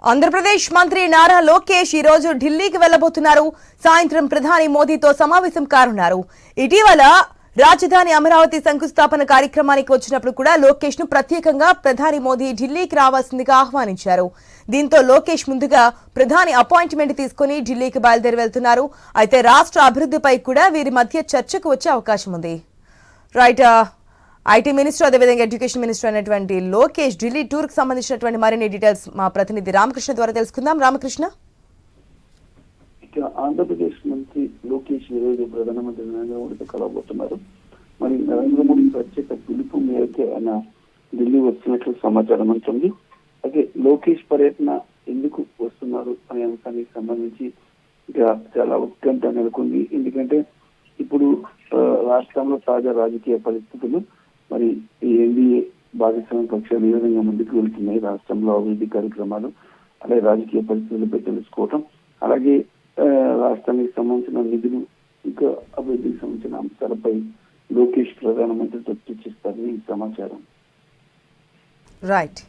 ఆంధ్రప్రదేశ్ మంత్రి నారా లోకేష్ ఈ రోజు ఢిల్లీకి వెళ్లబోతున్నారు. సాయంత్రం ప్రధాని మోదీతో సమావేశం కానున్నారు. ఇటీవల రాజధాని అమరావతి శంకుస్థాపన కార్యక్రమానికి వచ్చినప్పుడు కూడా లోకేష్ ను ప్రత్యేకంగా ప్రధాని మోదీ ఢిల్లీకి రావాల్సిందిగా ఆహ్వానించారు. దీంతో లోకేష్ ముందుగా ప్రధాని అపాయింట్మెంట్ తీసుకుని ఢిల్లీకి బయలుదేరి వెళ్తున్నారు. అయితే రాష్ట్ర అభివృద్ధిపై కూడా వీరి మధ్య చర్చకు వచ్చే అవకాశం ఉంది. రైట్, ఐటీ మినిస్టర్ అదేవిధంగా ఎడ్యుకేషన్ మినిస్టర్ అయినటువంటి లోకేష్ ఢిల్లీ టూర్ కి సంబంధించినటువంటి మరిన్ని డీటెయిల్స్ మా ప్రతినిధి రామకృష్ణ ద్వారా తెలుసుకుందాం. రామకృష్ణ, ఆంధ్రప్రదేశ్ మంత్రి లోకేష్ ఈ రోజు ప్రధానమంత్రి నరేంద్ర మోడీతో కలవబోతున్నారు. మరి నరేంద్ర మోడీ ప్రత్యేక పిలుపు మేరకు ఆయన ఢిల్లీ వస్తున్నట్లు సమాచారం ఉంటుంది. అయితే లోకేష్ పర్యటన ఎందుకు వస్తున్నారు అనే అంశానికి సంబంధించి ఇక చాలా ఉత్కంఠ నెలకొంది. ఎందుకంటే ఇప్పుడు రాష్ట్రంలో తాజా రాజకీయ పరిస్థితులు, మరి ఈ ఎన్డీఏ భాగస్వామ్య పక్షాలు ఏ విధంగా ముందుకు వెళ్తున్నాయి, రాష్ట్రంలో అభివృద్ధి కార్యక్రమాలు, అలాగే రాజకీయ పరిస్థితులపై తెలుసుకోవటం, అలాగే రాష్ట్రానికి సంబంధించిన నిధులు, ఇంకా అభివృద్ధికి సంబంధించిన అంశాలపై లోకేష్ ప్రధానమంత్రితో చర్చిస్తారని సమాచారం. రైట్.